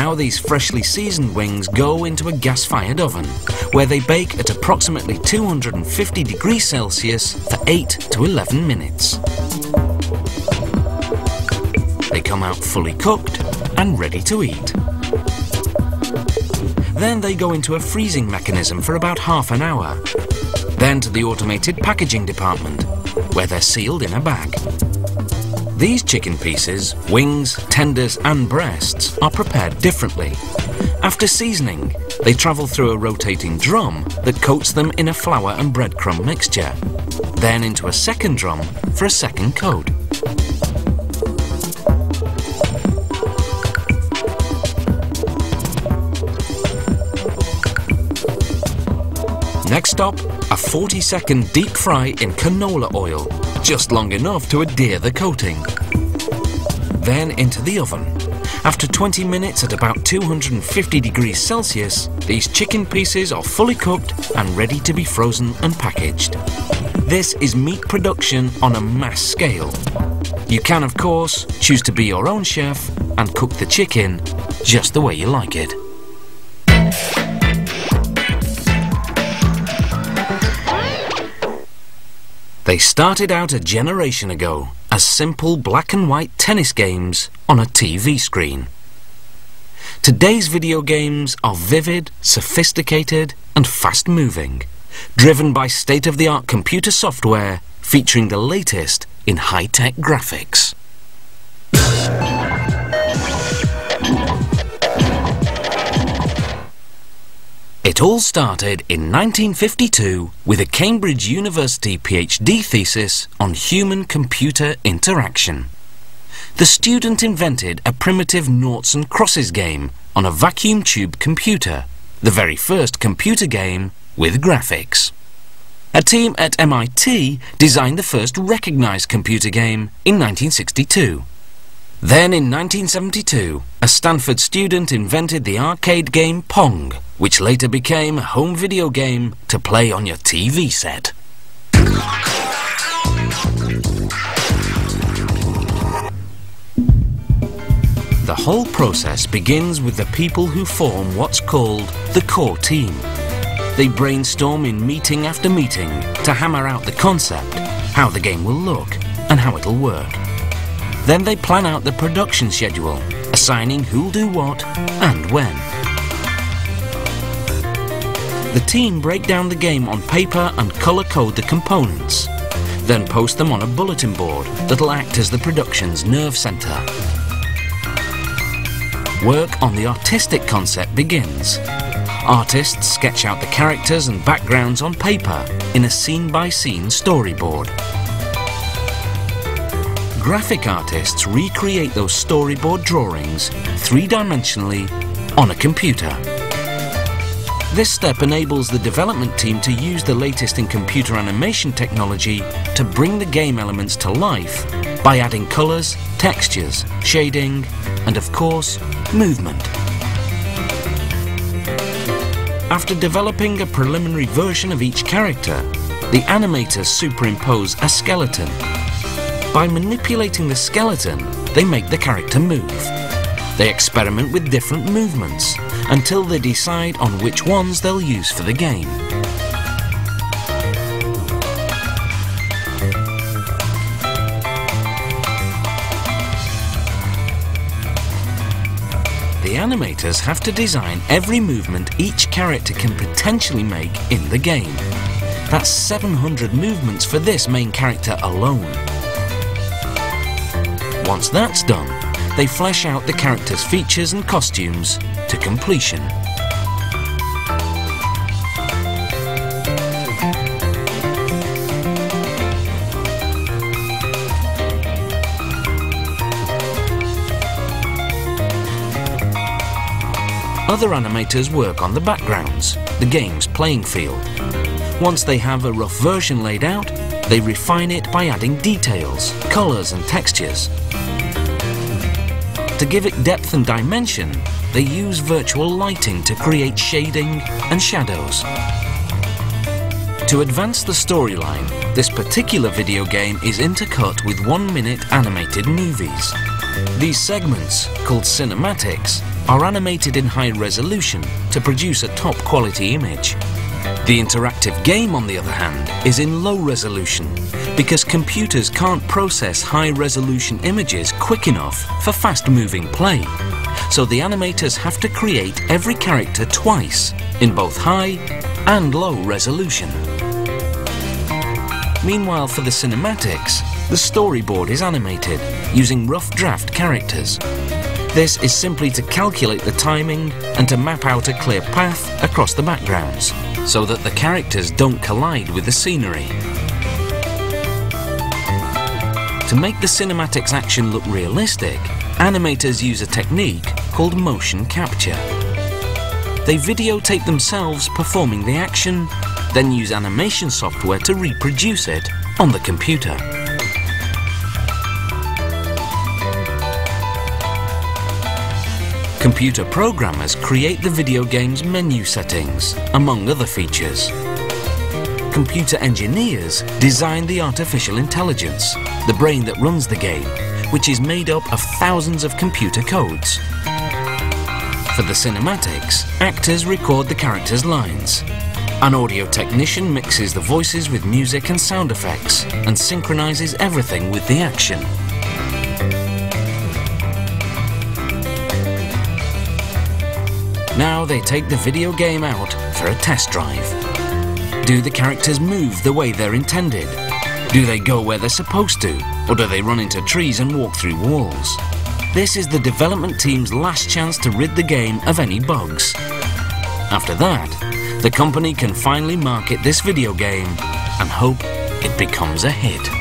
Now these freshly seasoned wings go into a gas-fired oven, where they bake at approximately 250 degrees Celsius for 8 to 11 minutes. They come out fully cooked and ready to eat. Then they go into a freezing mechanism for about half an hour. Then to the automated packaging department, where they're sealed in a bag. These chicken pieces, wings, tenders and breasts are prepared differently. After seasoning, they travel through a rotating drum that coats them in a flour and breadcrumb mixture, then into a second drum for a second coat. Next up, a 40-second deep fry in canola oil, just long enough to adhere the coating. Then into the oven. After 20 minutes at about 250 degrees Celsius, these chicken pieces are fully cooked and ready to be frozen and packaged. This is meat production on a mass scale. You can, of course, choose to be your own chef and cook the chicken just the way you like it. They started out a generation ago as simple black and white tennis games on a TV screen. Today's video games are vivid, sophisticated and fast-moving, driven by state-of-the-art computer software featuring the latest in high-tech graphics. It all started in 1952 with a Cambridge University PhD thesis on human-computer interaction. The student invented a primitive noughts and crosses game on a vacuum tube computer, the very first computer game with graphics. A team at MIT designed the first recognized computer game in 1962. Then in 1972, a Stanford student invented the arcade game Pong, which later became a home video game to play on your TV set. The whole process begins with the people who form what's called the core team. They brainstorm in meeting after meeting to hammer out the concept, how the game will look, and how it'll work. Then they plan out the production schedule, assigning who'll do what and when. The team break down the game on paper and color code the components, then post them on a bulletin board that'll act as the production's nerve center. Work on the artistic concept begins. Artists sketch out the characters and backgrounds on paper in a scene-by-scene storyboard. Graphic artists recreate those storyboard drawings three-dimensionally on a computer. This step enables the development team to use the latest in computer animation technology to bring the game elements to life by adding colors, textures, shading, and of course, movement. After developing a preliminary version of each character, the animators superimpose a skeleton. By manipulating the skeleton, they make the character move. They experiment with different movements until they decide on which ones they'll use for the game. The animators have to design every movement each character can potentially make in the game. That's 700 movements for this main character alone. Once that's done, they flesh out the character's features and costumes to completion. Other animators work on the backgrounds, the game's playing field. Once they have a rough version laid out, they refine it by adding details, colors and textures. To give it depth and dimension, they use virtual lighting to create shading and shadows. To advance the storyline, this particular video game is intercut with 1-minute animated movies. These segments, called cinematics, are animated in high resolution to produce a top quality image. The interactive game, on the other hand, is in low resolution because computers can't process high-resolution images quick enough for fast-moving play. So the animators have to create every character twice, in both high and low resolution. Meanwhile, for the cinematics, the storyboard is animated using rough draft characters. This is simply to calculate the timing and to map out a clear path across the backgrounds, so that the characters don't collide with the scenery. To make the cinematics action look realistic, animators use a technique called motion capture. They videotape themselves performing the action, then use animation software to reproduce it on the computer. Computer programmers create the video game's menu settings, among other features. Computer engineers design the artificial intelligence, the brain that runs the game, which is made up of thousands of computer codes. For the cinematics, actors record the characters' lines. An audio technician mixes the voices with music and sound effects and synchronizes everything with the action. Now they take the video game out for a test drive. Do the characters move the way they're intended? Do they go where they're supposed to? Or do they run into trees and walk through walls? This is the development team's last chance to rid the game of any bugs. After that, the company can finally market this video game and hope it becomes a hit.